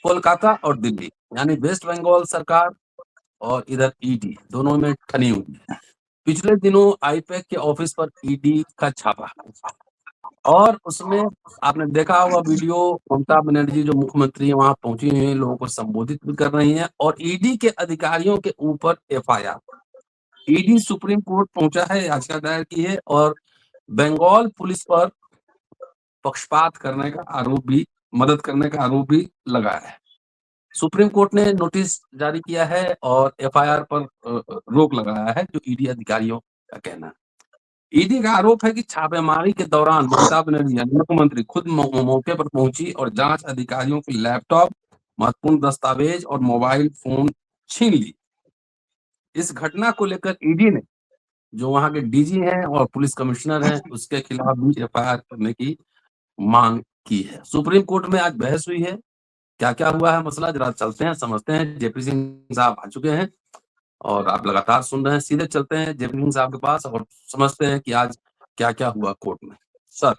कोलकाता और दिल्ली, यानी वेस्ट बंगाल सरकार और इधर ईडी दोनों में ठनी हुई है। पिछले दिनों आईपैक के ऑफिस पर ईडी का छापा और उसमें आपने देखा होगा वीडियो, ममता बनर्जी जो मुख्यमंत्री है वहां पहुंची हुई है, लोगों को संबोधित भी कर रही हैं और ईडी के अधिकारियों के ऊपर एफआईआर। ईडी सुप्रीम कोर्ट पहुंचा है, याचिका दायर की है और बंगाल पुलिस पर पक्षपात करने का आरोप भी, मदद करने का आरोप भी लगाया है। सुप्रीम कोर्ट ने नोटिस जारी किया है और एफआईआर पर रोक लगाया है, जो ईडी अधिकारियों का कहना है। ईडी का आरोप है कि छापेमारी के दौरान ममता बनर्जी यानी मुख्यमंत्री खुद मौके पर पहुंची और जांच अधिकारियों के लैपटॉप, महत्वपूर्ण दस्तावेज और मोबाइल फोन छीन ली। इस घटना को लेकर ईडी ने, जो वहां के डीजी हैं और पुलिस कमिश्नर हैं, उसके खिलाफ भी एफआईआर करने की मांग की है। सुप्रीम कोर्ट में आज बहस हुई है। क्या क्या हुआ है मसला, जरा चलते हैं समझते हैं। जेपी सिंह साहब आ चुके हैं और आप लगातार सुन रहे हैं। सीधे चलते हैं जेपी सिंह साहब के पास और समझते हैं कि आज क्या क्या हुआ कोर्ट में। सर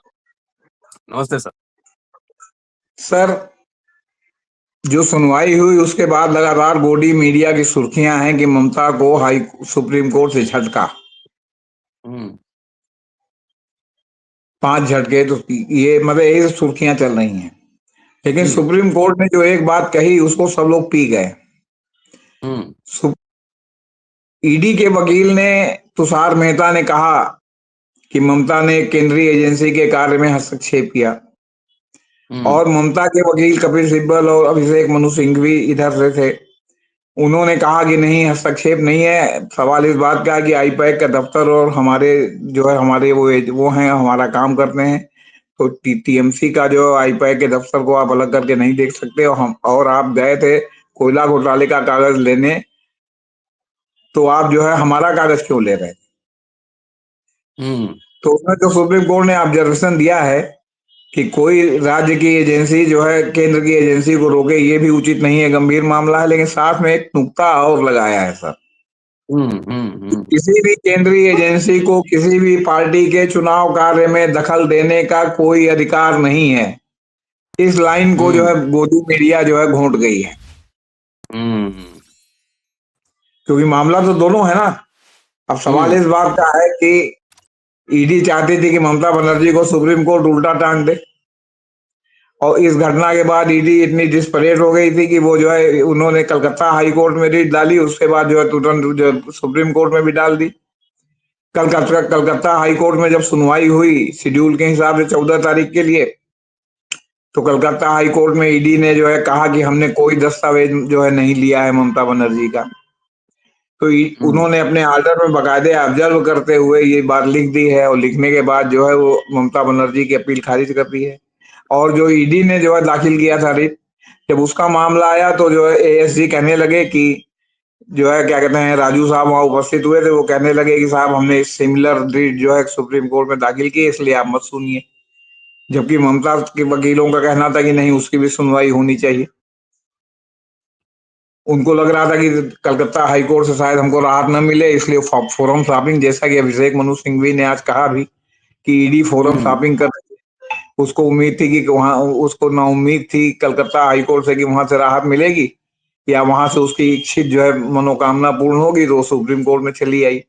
नमस्ते। सर सर, जो सुनवाई हुई उसके बाद लगातार गोदी मीडिया की सुर्खियां हैं कि ममता को सुप्रीम कोर्ट से झटका, 5 झटके। तो ये मतलब यही सुर्खियां चल रही हैं। लेकिन जी। सुप्रीम कोर्ट ने जो एक बात कही उसको सब लोग पी गए। ईडी के वकील ने, तुषार मेहता ने कहा कि ममता ने केंद्रीय एजेंसी के कार्य में हस्तक्षेप किया और ममता के वकील कपिल सिब्बल और अभिषेक मनु सिंघवी इधर से थे। उन्होंने कहा कि नहीं, हस्तक्षेप नहीं है। सवाल इस बात का है कि आईपैक का दफ्तर और हमारे जो है हमारे वो हैं, हमारा काम करते हैं। तो टीएमसी का जो आईपैक के दफ्तर को आप अलग करके नहीं देख सकते। और आप गए थे कोयला घोटाले का कागज लेने, तो आप जो है हमारा कागज क्यों ले रहे हैं? तो उसमें जो सुप्रीम कोर्ट ने ऑब्जर्वेशन दिया है कि कोई राज्य की एजेंसी जो है केंद्र की एजेंसी को रोके, ये भी उचित नहीं है, गंभीर मामला है। लेकिन साथ में एक नुक्ता और लगाया है सर, किसी भी केंद्रीय एजेंसी को किसी भी पार्टी के चुनाव कार्य में दखल देने का कोई अधिकार नहीं है। इस लाइन को जो है गोदी मीडिया जो है घोंट गई है, क्योंकि मामला तो दोनों है ना। अब सवाल इस बात का है कि ईडी चाहती थी कि ममता बनर्जी को सुप्रीम कोर्ट उल्टा टांग दे, और इस घटना के बाद ईडी इतनी डिस्परेट हो गई थी कि वो जो है उन्होंने कलकत्ता हाई कोर्ट में रिट डाली, उसके बाद जो है तुरंत जो सुप्रीम कोर्ट में भी डाल दी। कलकत्ता हाई कोर्ट में जब सुनवाई हुई शेड्यूल के हिसाब से 14 तारीख के लिए, तो कलकत्ता हाई कोर्ट में ईडी ने जो है कहा कि हमने कोई दस्तावेज जो है नहीं लिया है ममता बनर्जी का। तो उन्होंने अपने ऑर्डर में बाकायदे ऑब्जर्व करते हुए ये बात लिख दी है, और लिखने के बाद जो है वो ममता बनर्जी की अपील खारिज कर दी है। और जो ईडी ने जो है दाखिल किया था रिट, जब उसका मामला आया तो जो है एएसजी कहने लगे कि जो है क्या कहते हैं, राजू साहब वहां उपस्थित हुए थे, वो कहने लगे कि साहब हमने सिमिलर रिट जो है सुप्रीम कोर्ट में दाखिल की, इसलिए आप मत सुनिए। जबकि ममता के वकीलों का कहना था कि नहीं, उसकी भी सुनवाई होनी चाहिए। उनको लग रहा था कि कलकत्ता हाई कोर्ट से शायद हमको राहत न मिले, इसलिए फोरम शॉपिंग, जैसा कि अभिषेक मनु सिंघवी ने आज कहा भी कि ईडी फोरम शॉपिंग कर, उसको उम्मीद थी कि वहां, उसको ना उम्मीद थी कलकत्ता हाई कोर्ट से कि वहां से राहत मिलेगी या वहां से उसकी इच्छित जो है मनोकामना पूर्ण होगी, तो सुप्रीम कोर्ट में चली आई।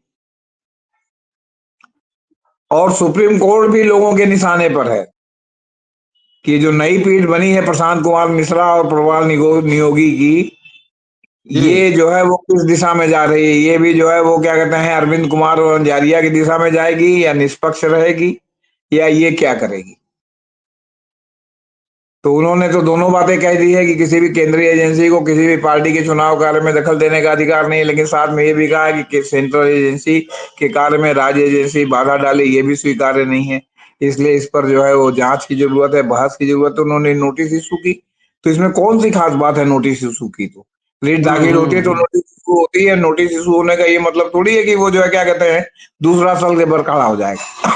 और सुप्रीम कोर्ट भी लोगों के निशाने पर है कि जो नई पीठ बनी है प्रशांत कुमार मिश्रा और प्रवाल नियोगी की, ये जो है वो किस दिशा में जा रही है। ये भी जो है वो क्या कहते हैं, अरविंद कुमार और अंजारिया की दिशा में जाएगी या निष्पक्ष रहेगी, या ये क्या करेगी। तो उन्होंने तो दोनों बातें कह दी है कि किसी भी केंद्रीय एजेंसी को किसी भी पार्टी के चुनाव कार्य में दखल देने का अधिकार नहीं है, लेकिन साथ में ये भी कहा है कि सेंट्रल एजेंसी के कार्य में राज्य एजेंसी बाधा डाले, ये भी स्वीकार्य नहीं है। इसलिए इस पर जो है वो जांच की जरूरत है, बहस की जरूरत है। उन्होंने नोटिस इशू की, तो इसमें कौन सी खास बात है नोटिस इशू की? तो रिट दाखिल होती है तो नोटिस इशू होती है। नोटिस इशू होने का ये मतलब थोड़ी है कि वो जो है क्या कहते हैं, दूसरा साल के पर खड़ा हो जाएगा।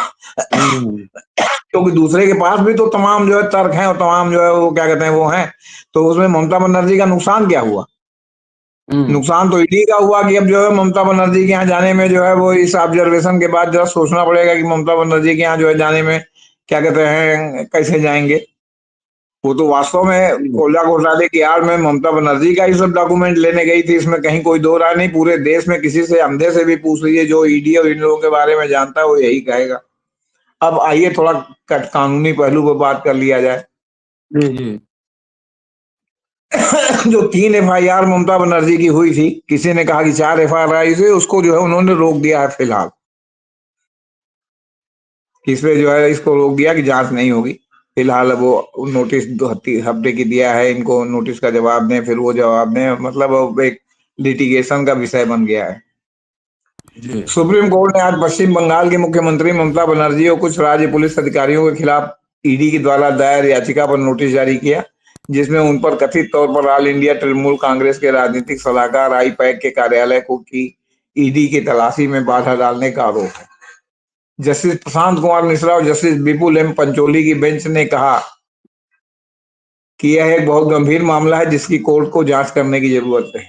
क्योंकि दूसरे के पास भी तो तमाम जो है तर्क हैं और तमाम जो है वो क्या कहते हैं वो हैं। तो उसमें ममता बनर्जी का नुकसान क्या हुआ? नुकसान तो ईडी का हुआ कि अब जो है ममता बनर्जी के यहाँ जाने में जो है वो इस ऑब्जर्वेशन के बाद जरा सोचना पड़ेगा कि ममता बनर्जी के यहाँ जो है जाने में क्या कहते हैं कैसे जाएंगे। वो तो वास्तव में कोयला घोटाले की आड़ में ममता बनर्जी का ही सब डॉक्यूमेंट लेने गई थी, इसमें कहीं कोई दो राय नहीं। पूरे देश में किसी से अंधे से भी पूछ लीजिए जो ईडी और इन लोगों के बारे में जानता है वो यही कहेगा। अब आइए थोड़ा कानूनी पहलू पर बात कर लिया जाए। जी जी। जो 3 एफआईआर ममता बनर्जी की हुई थी, किसी ने कहा कि 4 एफआईआर आई थी, उसको जो है उन्होंने रोक दिया है फिलहाल। इस पे जो है इसको रोक दिया कि जांच नहीं होगी फिलहाल। वो नोटिस 2 हफ्ते की दिया है इनको, नोटिस का जवाब दें, फिर वो जवाब दें, मतलब वो एक लिटिगेशन का विषय बन गया है। जी सुप्रीम कोर्ट ने आज पश्चिम बंगाल की मुख्यमंत्री ममता बनर्जी और कुछ राज्य पुलिस अधिकारियों के खिलाफ ईडी के द्वारा दायर याचिका पर नोटिस जारी किया, जिसमें उन पर कथित तौर पर ऑल इंडिया तृणमूल कांग्रेस के राजनीतिक सलाहकार आई पैक के कार्यालय को की ईडी की तलाशी में बाधा डालने का आरोप है। जस्टिस प्रशांत कुमार मिश्रा और जस्टिस विपुल एम पंचोली की बेंच ने कहा कि यह एक बहुत गंभीर मामला है जिसकी कोर्ट को जांच करने की जरूरत है।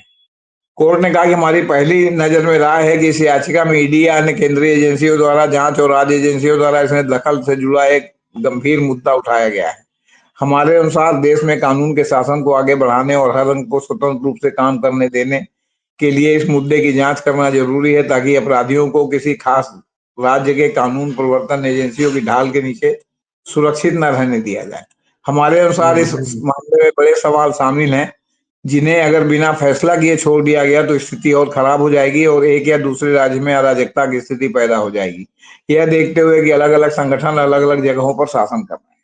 कोर्ट ने कहा कि हमारी पहली नजर में राय है कि इस याचिका में ईडी या अन्य केंद्रीय एजेंसियों द्वारा जांच और राज्य एजेंसियों द्वारा इसमें दखल से जुड़ा एक गंभीर मुद्दा उठाया गया है। हमारे अनुसार देश में कानून के शासन को आगे बढ़ाने और हर रंग को स्वतंत्र रूप से काम करने देने के लिए इस मुद्दे की जांच करना जरूरी है, ताकि अपराधियों को किसी खास राज्य के कानून प्रवर्तन एजेंसियों की ढाल के नीचे सुरक्षित न रहने दिया जाए। हमारे अनुसार इस हम्म। मामले में बड़े सवाल शामिल हैं, जिन्हें अगर बिना फैसला किए छोड़ दिया गया तो स्थिति और खराब हो जाएगी और एक या दूसरे राज्य में अराजकता की स्थिति पैदा हो जाएगी। यह देखते हुए कि अलग अलग संगठन अलग अलग जगहों पर शासन कर रहे हैं।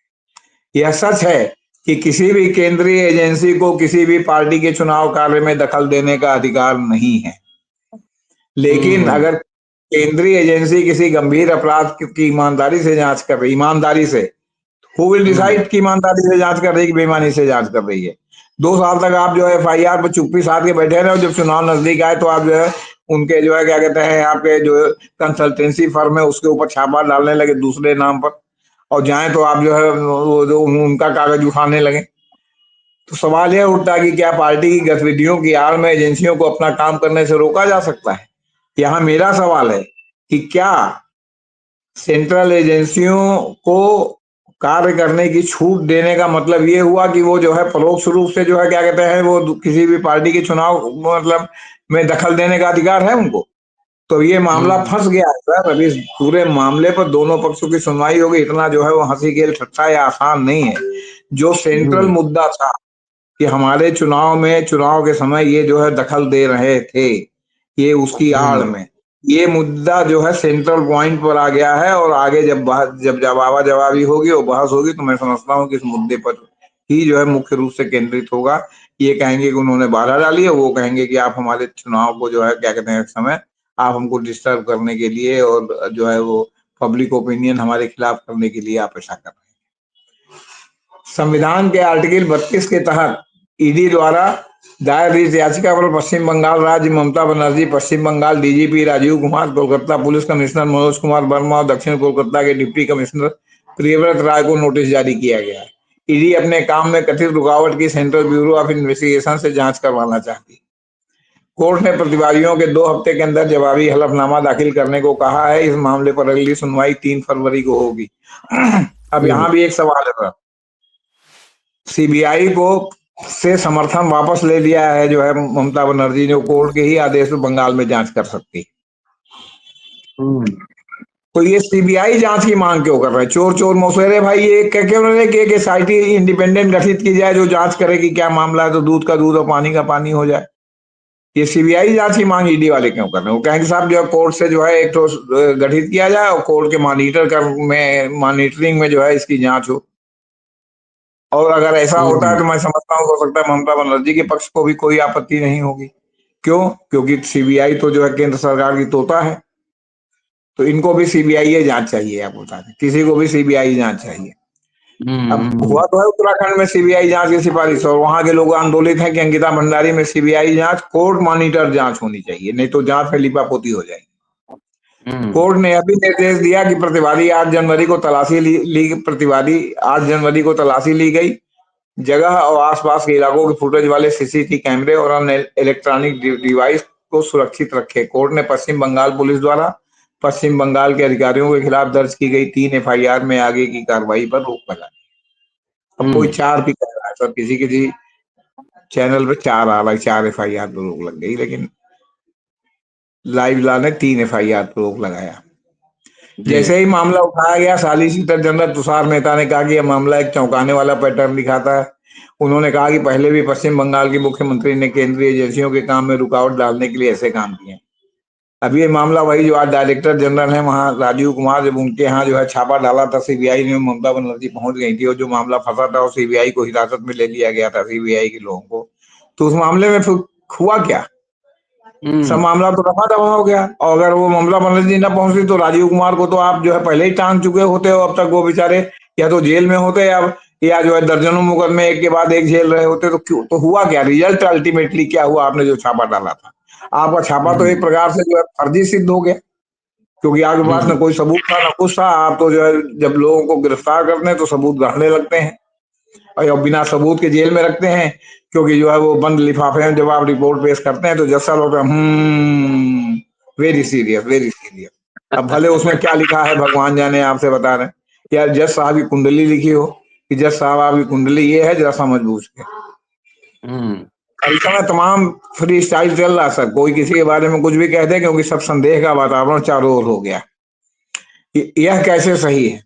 यह सच है कि किसी भी केंद्रीय एजेंसी को किसी भी पार्टी के चुनाव कार्य में दखल देने का अधिकार नहीं है, लेकिन हम्म। अगर केंद्रीय एजेंसी किसी गंभीर अपराध की ईमानदारी से जांच कर रही, ईमानदारी से, हु विल हम्म। डिसाइड की ईमानदारी से जांच कर रही है कि बेईमानी से जांच कर रही है। 2 साल तक आप जो है एफआईआर पर चुप्पी साध के बैठे रहे, जब चुनाव नजदीक आए तो आप जो है उनके जो है क्या कहते हैं यहाँ पे जो कंसल्टेंसी फर्म है उसके ऊपर छापा डालने लगे दूसरे नाम पर, और जाए तो आप जो है वो जो उनका कागज उठाने लगे। तो सवाल यह उठता है कि क्या पार्टी की गतिविधियों की आड़ में एजेंसियों को अपना काम करने से रोका जा सकता है। यहाँ मेरा सवाल है कि क्या सेंट्रल एजेंसियों को कार्य करने की छूट देने का मतलब ये हुआ कि वो जो है परोक्ष रूप से जो है क्या कहते हैं वो किसी भी पार्टी के चुनाव मतलब में दखल देने का अधिकार है उनको। तो ये मामला हम्म। फंस गया है सर। अभी इस पूरे मामले पर दोनों पक्षों की सुनवाई होगी, इतना जो है वो हंसी खेल ठट्ठा या आसान नहीं है। जो सेंट्रल जी। मुद्दा था कि हमारे चुनाव में चुनाव के समय ये जो है दखल दे रहे थे, ये उसकी आड़ हम्म। में ये मुद्दा जो है सेंट्रल पॉइंट पर आ गया है। और आगे जब जवाबा जवाबी होगी और बहस होगी तो मैं समझता हूँ कि इस मुद्दे पर ही जो है मुख्य रूप से केंद्रित होगा। ये कहेंगे कि उन्होंने बाधा डाली है, वो कहेंगे कि आप हमारे चुनाव को जो है क्या कहते हैं इस समय आप हमको डिस्टर्ब करने के लिए और जो है वो पब्लिक ओपिनियन हमारे खिलाफ करने के लिए आप ऐसा कर रहे हैं। संविधान के आर्टिकल 32 के तहत ईडी द्वारा दायर इस याचिका पर पश्चिम बंगाल राज्य Mamata Banerjee, Paschim Bengal DGP Rajiv Kumar, Kolkata police commissioner Manoj Kumar Verma और दक्षिण कोलकाता के डिप्टी कमिश्नर प्रियव्रत राय को नोटिस जारी किया गया है। ईडी अपने काम में कथित रुकावट की सेंट्रल ब्यूरो ऑफ इन्वेस्टिगेशन से जांच करवाना चाहती है। कोर्ट ने प्रतिवादियों के 2 हफ्ते के अंदर जवाबी हलफनामा दाखिल करने को कहा है। इस मामले पर अगली सुनवाई 3 फरवरी को होगी। अब जी यहाँ भी एक सवाल है, सीबीआई को से समर्थन वापस ले लिया है जो है ममता बनर्जी ने, कोर्ट के ही आदेश पर बंगाल में जांच कर सकती है। हम्म। तो ये सीबीआई जांच की मांग क्यों कर रहे हैं? चोर चोर मौसेरे भाई, ये क्यों रहे कि एक एसआईटी इंडिपेंडेंट गठित की जाए जो जांच करे कि क्या मामला है, तो दूध का दूध और पानी का पानी हो जाए। ये सीबीआई जांच की मांग ईडी वाले क्यों कर रहे हैं? वो कहेंगे साहब जो है कोर्ट से जो है एक तो गठित किया जाए और कोर्ट के मॉनिटरिंग में जो है इसकी जांच हो। और अगर ऐसा होता है हम्म। तो मैं समझता हूँ हो सकता है ममता बनर्जी के पक्ष को भी कोई आपत्ति नहीं होगी। क्यों? क्योंकि सीबीआई तो जो है केंद्र सरकार की तोता है, तो इनको भी सीबीआई जांच चाहिए। आप बता दें, किसी को भी सीबीआई जांच चाहिए। अब हम्म। हुआ तो है उत्तराखंड में सीबीआई जांच की सिफारिश, और वहां के लोग आंदोलित हैं कि अंकिता भंडारी में सीबीआई जांच कोर्ट मॉनिटर जांच होनी चाहिए, नहीं तो जांच में लिपापोती हो जाएगी। हम्म। कोर्ट ने यह भी निर्देश दिया कि प्रतिवादी 8 जनवरी को तलाशी ली गई जगह और आसपास के इलाकों के फुटेज वाले सीसीटीवी कैमरे और अन्य इलेक्ट्रॉनिक डिवाइस को सुरक्षित रखे। कोर्ट ने पश्चिम बंगाल पुलिस द्वारा पश्चिम बंगाल के अधिकारियों के खिलाफ दर्ज की गई 3 एफआईआर में आगे की कार्रवाई पर रोक लगा दी। अब कोई 4 भी कह रहा है सर, किसी किसी चैनल पे 4 आ रहा है, 4 एफआईआर पे रोक लग गई, लेकिन लाइव ला ने 3 एफआईआर पे रोक लगाया। जी। जैसे ही मामला उठाया गया, सॉलिसिटर जनरल तुषार मेहता ने कहा कि यह मामला एक चौंकाने वाला पैटर्न दिखाता है। उन्होंने कहा कि पहले भी पश्चिम बंगाल के मुख्यमंत्री ने केंद्रीय एजेंसियों के काम में रुकावट डालने के लिए ऐसे काम किए। अब ये मामला वही जो आज डायरेक्टर जनरल है वहां राजीव कुमार, जब उनके यहाँ जो है छापा डाला था सीबीआई ने, ममता बनर्जी पहुंच गई थी और जो मामला फंसा था और सीबीआई को हिरासत में ले लिया गया था, सीबीआई के लोगों को, तो उस मामले में फिर हुआ क्या? सब मामला तो रफा दफा हो गया। और अगर वो ममता बनर्जी न पहुंचती तो राजीव कुमार को तो आप जो है पहले ही टांग चुके होते हो। अब तक वो बेचारे या तो जेल में होते या जो है दर्जनों मुकदमे एक के बाद एक झेल रहे होते। तो क्यों, तो हुआ क्या? रिजल्ट अल्टीमेटली क्या हुआ? आपने जो छापा डाला था, आपका छापा तो एक प्रकार से जो है फर्जी सिद्ध हो गया, क्योंकि आपके पास न कोई सबूत था न कुछ था। आप तो जो है जब लोगों को गिरफ्तार करते हैं तो सबूत गढ़ने लगते हैं और बिना सबूत के जेल में रखते हैं, क्योंकि जो है वो बंद लिफाफे में जब आप रिपोर्ट पेश करते हैं तो जज साहब होता है वेरी सीरियस, वेरी सीरियस। अब भले उसमें क्या लिखा है भगवान जाने, आपसे बता रहे हैं। या जज साहब की कुंडली लिखी हो कि जज साहब आपकी कुंडली ये है, जरा समझ बूझ के। इस समय तमाम फ्री स्टाइल चल रहा सर, कोई किसी के बारे में कुछ भी कहते हैं, क्योंकि सब संदेह का वातावरण चारों ओर हो गया। यह कैसे सही है?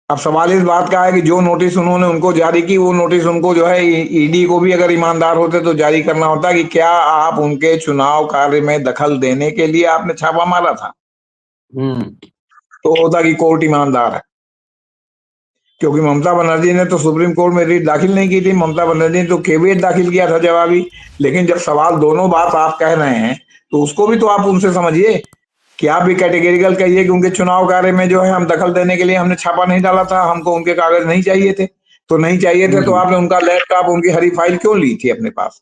अब सवाल इस बात का है कि जो नोटिस उन्होंने उनको जारी की, वो नोटिस उनको जो है ईडी को भी अगर ईमानदार होते तो जारी करना होता कि क्या आप उनके चुनाव कार्य में दखल देने के लिए आपने छापा मारा था, तो होता कि कोर्ट ईमानदार है। क्योंकि ममता बनर्जी ने तो सुप्रीम कोर्ट में रिट दाखिल नहीं की थी, ममता बनर्जी ने तो केवीएट दाखिल किया था जवाबी। लेकिन जब सवाल दोनों बात आप कह रहे हैं तो उसको भी तो आप उनसे समझिए कि आप भी कैटेगरिकल कहिए कि उनके चुनाव कार्य में जो है हम दखल देने के लिए हमने छापा नहीं डाला था, हमको उनके कागज नहीं चाहिए थे। तो नहीं चाहिए थे तो आपने उनका लैपटॉप, उनकी हरी फाइल क्यों ली थी अपने पास?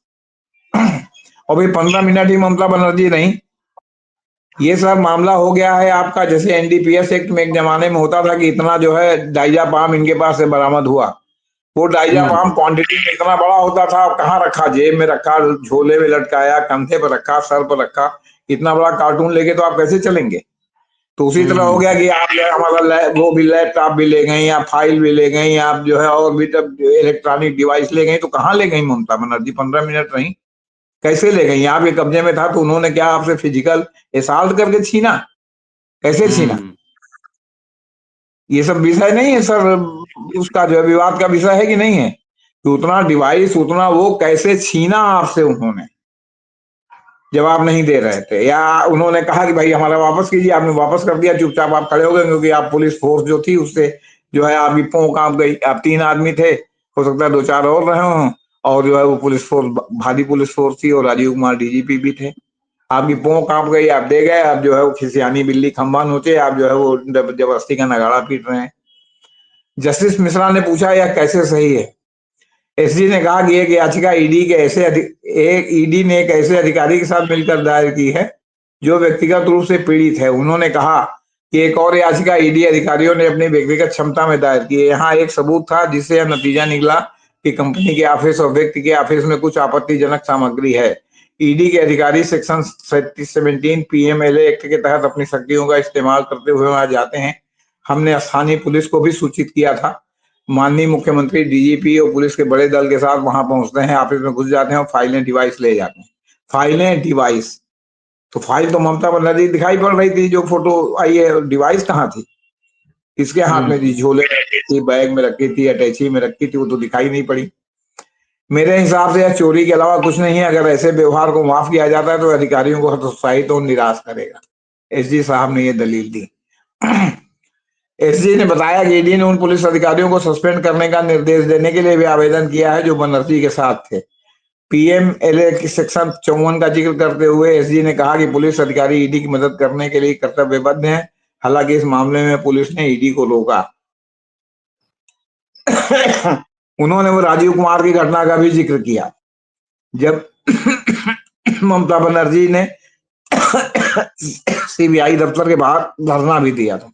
और भाई 15 मिनट ही ममता बनर्जी नहीं, ये सब मामला हो गया है आपका। जैसे एनडीपीएस एक्ट में एक जमाने में होता था कि इतना जो है डाइजापाम इनके पास से बरामद हुआ। वो डाइजापाम क्वांटिटी में इतना बड़ा होता था, कहाँ रखा? जेब में रखा, झोले में लटकाया, कंधे पर रखा, सर पर रखा। इतना बड़ा कार्टून लेके तो आप कैसे चलेंगे? तो उसी तरह हो गया कि आप जो है हमारा वो भी लैपटॉप भी ले गई, या फाइल भी ले गई, आप जो है और भी तब इलेक्ट्रॉनिक डिवाइस ले गई। तो कहाँ ले गई ममता बनर्जी? 15 मिनट नहीं, कैसे ले गई? आपके कब्जे में था तो उन्होंने क्या आपसे फिजिकल असॉल्ट करके छीना? कैसे छीना? ये सब विषय नहीं है सर, उसका जो है विवाद का विषय है कि नहीं है कि उतना डिवाइस, उतना वो कैसे छीना आपसे उन्होंने, जवाब नहीं दे रहे थे। या उन्होंने कहा कि भाई हमारा वापस कीजिए, आपने वापस कर दिया, चुपचाप आप खड़े हो गए, क्योंकि आप पुलिस फोर्स जो थी उससे जो है आपकी पों कांप गई। आप 3 आदमी थे, हो सकता है 2-4 और रहे हों, और जो है वो पुलिस फोर्स भारी पुलिस फोर्स थी और राजीव कुमार डीजीपी भी थे। आपकी पों कांप गई, आप दे गए। आप जो है वो खिसियानी बिल्ली खंबा नोचे, आप जो है वो जबरदस्ती का नगाड़ा पीट रहे हैं। जस्टिस मिश्रा ने पूछा यह कैसे सही है? एसजी ने कहा कि एक याचिका ईडी ने एक ऐसे अधिकारी के साथ मिलकर दायर की है जो व्यक्तिगत रूप से पीड़ित है। उन्होंने कहा कि एक और याचिका ईडी अधिकारियों ने अपनी व्यक्तिगत क्षमता में दायर की है। यहाँ एक सबूत था जिससे यह नतीजा निकला कि कंपनी के ऑफिस और व्यक्ति के ऑफिस में कुछ आपत्तिजनक सामग्री है। ईडी के अधिकारी सेक्शन 17 पीएमएलए एक्ट के तहत अपनी शक्तियों का इस्तेमाल करते हुए वहां जाते हैं। हमने स्थानीय पुलिस को भी सूचित किया था। माननीय मुख्यमंत्री, डीजीपी और पुलिस के बड़े दल के साथ वहां पहुंचते हैं, ऑफिस में घुस जाते हैं और फाइलें, डिवाइस ले जाते हैं। फाइलें, डिवाइस, तो फाइल तो ममता बनर्जी दिखाई पड़ रही थी, जो फोटो आई है। डिवाइस कहाँ थी? किसके हाथ में थी? झोले में रखी थी, बैग में रखी थी, अटैची में रखी थी? वो तो दिखाई नहीं पड़ी। मेरे हिसाब से यह चोरी के अलावा कुछ नहीं है। अगर ऐसे व्यवहार को माफ किया जाता है तो अधिकारियों को हतोत्साहित और निराश करेगा। एसजी साहब ने यह दलील दी। एसजी ने बताया कि ईडी ने उन पुलिस अधिकारियों को सस्पेंड करने का निर्देश देने के लिए भी आवेदन किया है जो बनर्जी के साथ थे। पीएमएलए की सेक्शन 54 का जिक्र करते हुए एसजी ने कहा कि पुलिस अधिकारी ईडी की मदद करने के लिए कर्तव्यबद्ध हैं। हालांकि इस मामले में पुलिस ने ईडी को रोका। उन्होंने वो राजीव कुमार की घटना का भी जिक्र किया, जब ममता बनर्जी ने सीबीआई दफ्तर के बाहर धरना भी दिया था।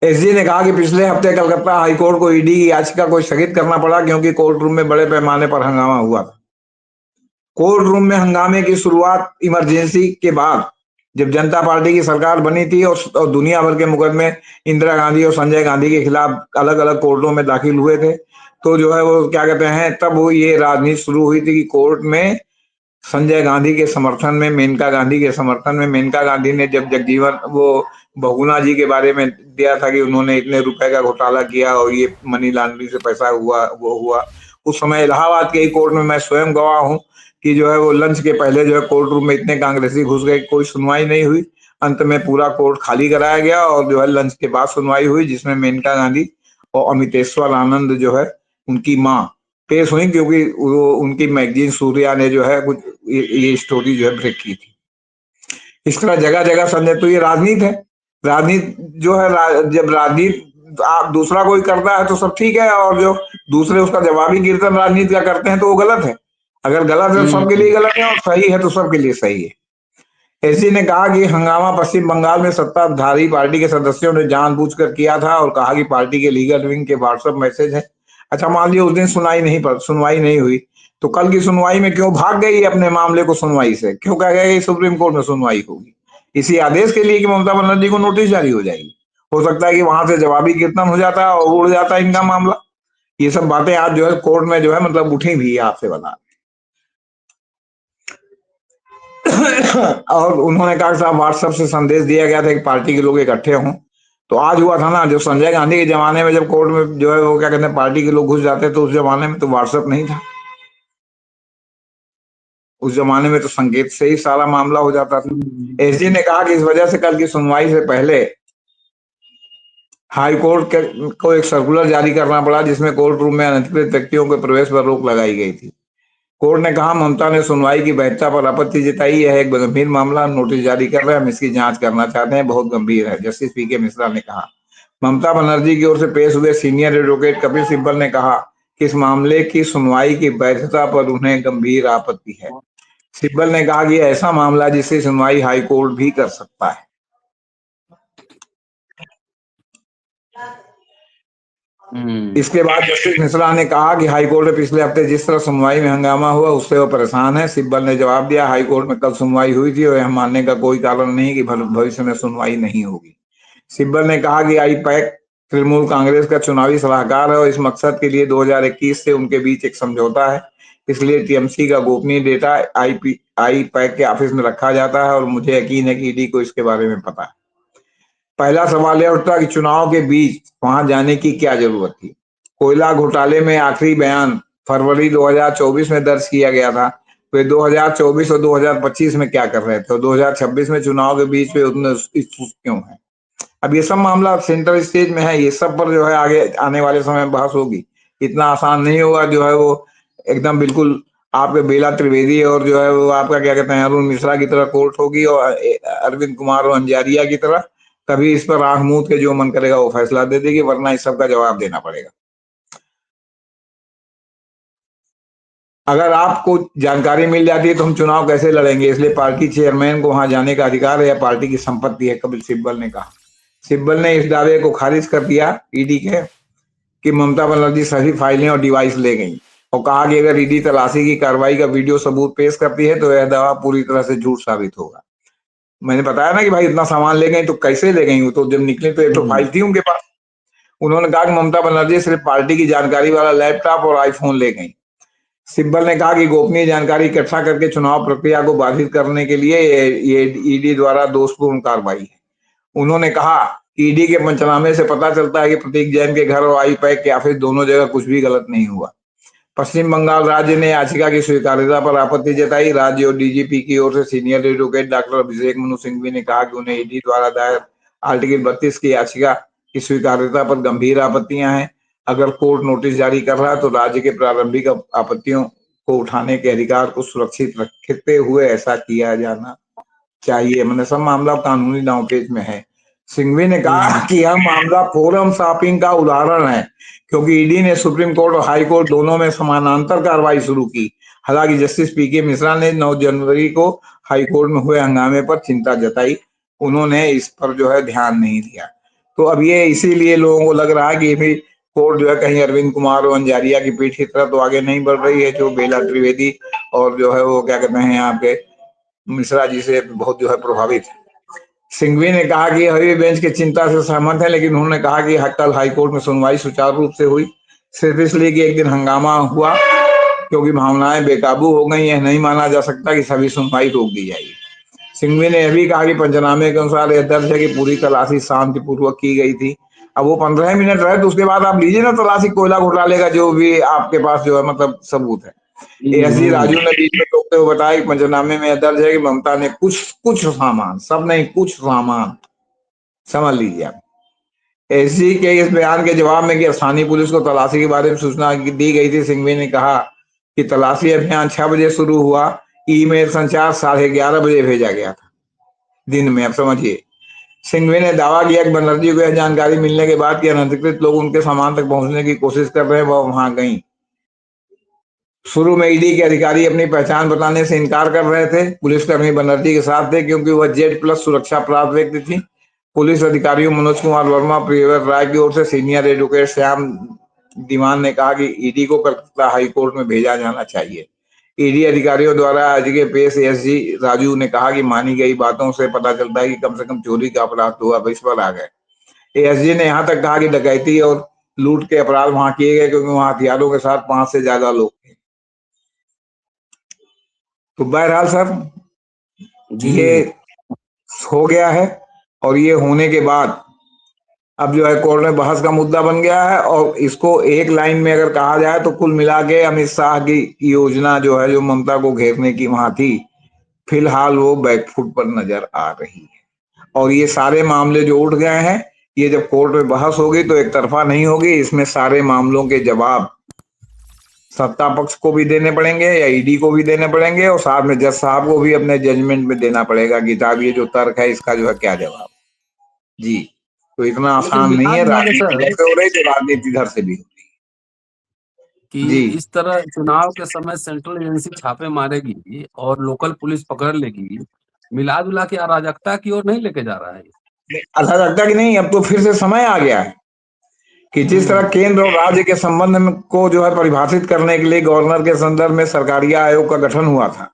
एसजी ने कहा कि पिछले हफ्ते कलकत्ता हाईकोर्ट को ईडी की याचिका को स्थगित करना पड़ा क्योंकि कोर्ट रूम में बड़े पैमाने पर हंगामा हुआ था। कोर्ट रूम में हंगामे की शुरुआत इमरजेंसी के बाद जब जनता पार्टी की सरकार बनी थी और दुनिया भर के मुकदमे इंदिरा गांधी और संजय गांधी के खिलाफ अलग अलग कोर्टों में दाखिल हुए थे, तो जो है वो क्या कहते हैं, तब वो ये राजनीति शुरू हुई थी कि कोर्ट में संजय गांधी के समर्थन में, मेनका गांधी के समर्थन में, मेनका गांधी ने जब जगजीवन वो बहुगुणा जी के बारे में दिया था कि उन्होंने इतने रुपए का घोटाला किया और ये मनी लॉन्ड्रिंग से पैसा हुआ, वो हुआ, उस समय इलाहाबाद के ही कोर्ट में मैं स्वयं गवाह हूँ कि जो है वो लंच के पहले जो है कोर्ट रूम में इतने कांग्रेसी घुस गए, कोई सुनवाई नहीं हुई। अंत में पूरा कोर्ट खाली कराया गया और जो है लंच के बाद सुनवाई हुई, जिसमें मेनका गांधी और अमितेश्वर आनंद जो है उनकी माँ पेश हुई, क्योंकि वो उनकी मैगजीन सूर्या ने जो है कुछ ये स्टोरी जो है ब्रेक की थी। इस तरह जगह जगह संजय, तो ये राजनीति है। राजनीति जो है जब राजनीति आप दूसरा कोई करता है तो सब ठीक है, और जो दूसरे उसका जवाबी कीर्तन राजनीति का करते हैं तो वो गलत है। अगर गलत है तो सबके लिए गलत है और सही है तो सबके लिए सही है। एसी ने कहा कि हंगामा पश्चिम बंगाल में सत्ताधारी पार्टी के सदस्यों ने जानबूझकर किया था और कहा कि पार्टी के लीगल विंग के व्हाट्सएप मैसेज है। अच्छा, मान लिया उस दिन सुनवाई नहीं हुई, तो कल की सुनवाई में क्यों भाग गई अपने मामले को सुनवाई से? क्यों कह गए सुप्रीम कोर्ट में सुनवाई होगी? इसी आदेश के लिए कि ममता बनर्जी को नोटिस जारी हो जाएगी। हो सकता है कि वहां से जवाबी कीर्तन हो जाता है और उड़ जाता है इनका मामला। ये सब बातें आज जो है कोर्ट में जो है मतलब उठी भी है, आपसे बता। और उन्होंने कहा साहब व्हाट्सएप से संदेश दिया गया था कि पार्टी के लोग इकट्ठे हों। तो आज हुआ था ना, जो संजय गांधी के जमाने में जब कोर्ट में जो है वो क्या कहते हैं पार्टी के लोग घुस जाते, तो उस जमाने में तो व्हाट्सएप नहीं था। उस जमाने में तो संकेत से ही सारा मामला हो जाता था। एसजी ने कहा कि इस वजह से कल की सुनवाई से पहले हाई कोर्ट को एक सर्कुलर जारी करना पड़ा, जिसमें कोर्ट रूम में अनधिकृत व्यक्तियों के प्रवेश पर रोक लगाई गई थी। कोर्ट ने कहा ममता ने सुनवाई की वैधता पर आपत्ति जताई, यह एक गंभीर मामला, नोटिस जारी कर रहे हैं, हम इसकी जांच करना चाहते हैं, बहुत गंभीर है। जस्टिस पीके मिश्रा ने कहा। ममता बनर्जी की ओर से पेश हुए सीनियर एडवोकेट कपिल सिब्बल ने कहा कि इस मामले की सुनवाई की वैधता पर उन्हें गंभीर आपत्ति है। सिब्बल ने कहा कि ऐसा मामला जिसकी सुनवाई हाई कोर्ट भी कर सकता है। इसके बाद जस्टिस मिश्रा ने कहा कि हाईकोर्ट में पिछले हफ्ते जिस तरह सुनवाई में हंगामा हुआ उससे वो परेशान है। सिब्बल ने जवाब दिया, हाईकोर्ट में कल सुनवाई हुई थी और यह मानने का कोई कारण नहीं कि भविष्य में सुनवाई नहीं होगी। सिब्बल ने कहा कि आई पैक तृणमूल कांग्रेस का चुनावी सलाहकार है और इस मकसद के लिए 2021 से उनके बीच एक समझौता है, इसलिए टीएमसी का गोपनीय डेटा आई पैक के ऑफिस में रखा जाता है और मुझे यकीन है कि ईडी को इसके बारे में पता है। पहला सवाल यह उठता कि चुनाव के बीच वहां जाने की क्या जरूरत थी? कोयला घोटाले में आखिरी बयान फरवरी 2024 में दर्ज किया गया था। वे 2024 और 2025 में क्या कर रहे थे और 2026 में चुनाव के बीच वे उतने इच्छुक क्यों हैं? अब ये सब मामला सेंट्रल स्टेज में है, ये सब पर जो है आगे आने वाले समय में बहस होगी। इतना आसान नहीं होगा जो है वो एकदम बिल्कुल आपके बेला त्रिवेदी और जो है वो आपका क्या कहते हैं अरुण मिश्रा की तरह कोर्ट होगी और अरविंद कुमार और अंजारिया की तरह। कभी इस पर आंख मूंद के जो मन करेगा वो फैसला दे देगी, वरना इस सब का जवाब देना पड़ेगा। अगर आपको जानकारी मिल जाती है तो हम चुनाव कैसे लड़ेंगे, इसलिए पार्टी चेयरमैन को वहां जाने का अधिकार है या पार्टी की संपत्ति है, कपिल सिब्बल ने कहा। सिब्बल ने इस दावे को खारिज कर दिया ईडी के कि ममता बनर्जी सभी फाइलें और डिवाइस ले गई और कहा कि अगर ईडी तलाशी की कार्रवाई का वीडियो सबूत पेश करती है तो यह दावा पूरी तरह से झूठ साबित होगा। मैंने बताया ना कि भाई इतना सामान ले गई तो कैसे ले गई? तो जब निकली तो एक तो फाइल थी उनके पास। उन्होंने कहा कि ममता बनर्जी सिर्फ पार्टी की जानकारी वाला लैपटॉप और आईफोन ले गई। सिब्बल ने कहा कि गोपनीय जानकारी इकट्ठा करके चुनाव प्रक्रिया को बाधित करने के लिए ये ईडी द्वारा दोषपूर्ण कार्रवाई है। उन्होंने कहा कि ईडी के पंचनामे से पता चलता है कि प्रतीक जैन के घर और आई पैक के ऑफिस दोनों जगह कुछ भी गलत नहीं हुआ। पश्चिम बंगाल राज्य ने याचिका की स्वीकार्यता पर आपत्ति जताई। राज्य और डीजीपी की ओर से senior advocate doctor Abhishek Manu Singhvi ने कहा कि उन्हें ईडी द्वारा दायर आर्टिकल 32 की याचिका की स्वीकार्यता पर गंभीर आपत्तियां हैं। अगर कोर्ट नोटिस जारी कर रहा है तो राज्य के प्रारंभिक आपत्तियों को उठाने के अधिकार को सुरक्षित रखते हुए ऐसा किया जाना चाहिए। मैंने सब मामला कानूनी दांवपेच में है। सिंघवी ने कहा कि यह मामला फोरम शॉपिंग का उदाहरण है, क्योंकि ईडी ने सुप्रीम कोर्ट और हाई कोर्ट दोनों में समानांतर कार्रवाई शुरू की। हालांकि जस्टिस पीके मिश्रा ने 9 जनवरी को हाई कोर्ट में हुए हंगामे पर चिंता जताई, उन्होंने इस पर जो है ध्यान नहीं दिया। तो अब ये इसीलिए लोगों को लग रहा है कि भी कोर्ट जो है कहीं अरविंद कुमार और अंजारिया की पीठ की तरफ तो आगे नहीं बढ़ रही है, जो बेला त्रिवेदी और जो है वो क्या कहते हैं यहाँ पे मिश्रा जी से बहुत जो है प्रभावित है। सिंघवी ने कहा कि हरी बेंच की चिंता से सहमत है, लेकिन उन्होंने कहा कि कल हाईकोर्ट में सुनवाई सुचारू रूप से हुई, सिर्फ इसलिए कि एक दिन हंगामा हुआ क्योंकि भावनाएं बेकाबू हो गई। यह नहीं माना जा सकता कि सभी सुनवाई रोक दी जाएगी। सिंघवी ने यह भी कहा कि पंचनामे के अनुसार यह दर्ज है कि पूरी तलाशी शांतिपूर्वक की गई थी। अब वो 15 मिनट रहे तो उसके बाद आप लीजिए ना तलाशी कोयला घोटाले का जो भी आपके पास जो है मतलब सबूत है। एसजी राजू ने बीच में टोकते हुए बताया कि पंचनामे में दर्ज है कि ममता ने कुछ सामान, सब नहीं कुछ सामान, समझ लीजिए आप। एसजी के इस बयान के जवाब में कि स्थानीय पुलिस को तलाशी के बारे में सूचना दी गई थी, सिंघवी ने कहा कि तलाशी अभियान 6 बजे शुरू हुआ, ईमेल संचार 11:30 बजे भेजा गया था दिन में। अब समझिए, सिंघवी ने दावा किया कि बनर्जी को यह जानकारी मिलने के बाद कि अनधिकृत लोग उनके सामान तक पहुंचने की कोशिश कर रहे हैं, वह वहां गई। शुरू में ईडी के अधिकारी अपनी पहचान बताने से इनकार कर रहे थे। पुलिसकर्मी बनर्जी के साथ थे क्योंकि वह Z+ सुरक्षा प्राप्त व्यक्ति थी। पुलिस अधिकारियों मनोज कुमार वर्मा, प्रियव्रत राय की ओर से सीनियर एडवोकेट श्याम दीवान ने कहा कि ईडी को कलकत्ता हाईकोर्ट में भेजा जाना चाहिए। ईडी अधिकारियों द्वारा आज के पेश एसजी राजू ने कहा कि मानी गई बातों से पता चलता है कि कम से कम चोरी का अपराध तो अब इस पर आ गए। एसजी ने यहाँ तक कहा कि डकैती और लूट के अपराध वहां किए गए क्योंकि वहां हथियारों के साथ 5 से ज्यादा लोग थे। तो बहरहाल सर, जी ये हो गया है और ये होने के बाद अब जो है कोर्ट में बहस का मुद्दा बन गया है। और इसको एक लाइन में अगर कहा जाए तो कुल मिला के अमित शाह की योजना जो है, जो ममता को घेरने की वहां थी, फिलहाल वो बैकफुट पर नजर आ रही है। और ये सारे मामले जो उठ गए हैं, ये जब कोर्ट में बहस होगी तो एक तरफा नहीं होगी। इसमें सारे मामलों के जवाब सत्ता पक्ष को भी देने पड़ेंगे या ईडी को भी देने पड़ेंगे, और साथ में जज साहब को भी अपने जजमेंट में देना पड़ेगा कि साहब ये जो तर्क है इसका जो है क्या जवाब। जी, तो इतना लेकिन आसान नहीं मिला है। जुला के राजनीति सर, जैसे हो रही तो राजनीति इधर से भी हो रही कि जी। इस तरह चुनाव के समय सेंट्रल एजेंसी छापे मारेगी और लोकल पुलिस पकड़ लेगी, मिला जुला के अराजकता की ओर नहीं लेके जा रहा है? ऐसा लगता कि नहीं, अब तो फिर से समय आ गया है कि जिस तरह हम्म। केंद्र और राज्य के संबंध में को जो है परिभाषित करने के लिए गवर्नर के संदर्भ में सरकारिया आयोग का गठन हुआ था,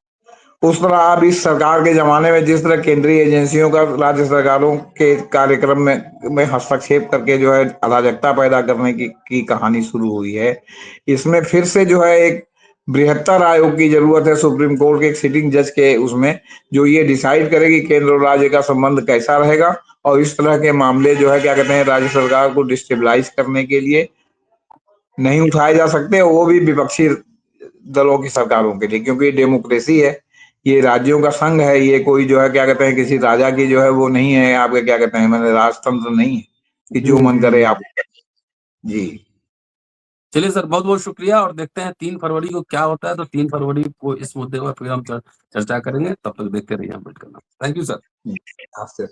उस तरह अब इस सरकार के जमाने में जिस तरह केंद्रीय एजेंसियों का राज्य सरकारों के कार्यक्रम में हस्तक्षेप करके जो है अराजकता पैदा करने की कहानी शुरू हुई है, इसमें फिर से जो है एक बृहत्तर आयोग की जरूरत है, सुप्रीम कोर्ट के एक सिटिंग जज के, उसमें जो ये डिसाइड करे कि केंद्र और राज्य का संबंध कैसा रहेगा। और इस तरह के मामले जो है क्या कहते हैं, राज्य सरकार को डिस्टेबलाइज करने के लिए नहीं उठाए जा सकते, वो भी विपक्षी दलों की सरकारों के लिए, क्योंकि ये डेमोक्रेसी है, ये राज्यों का संघ है, ये कोई जो है क्या कहते हैं किसी राजा की जो है वो नहीं है, आपके क्या कहते हैं मैंने राजतंत्र नहीं है कि जो मन करे आप। जी चलिए सर, बहुत बहुत शुक्रिया, और देखते हैं 3 फरवरी को क्या होता है। तो 3 फरवरी को इस मुद्दे पर फिर हम चर्चा करेंगे। तब तक देखते रहिए अम्बेडकर। Thank you sir. आपसे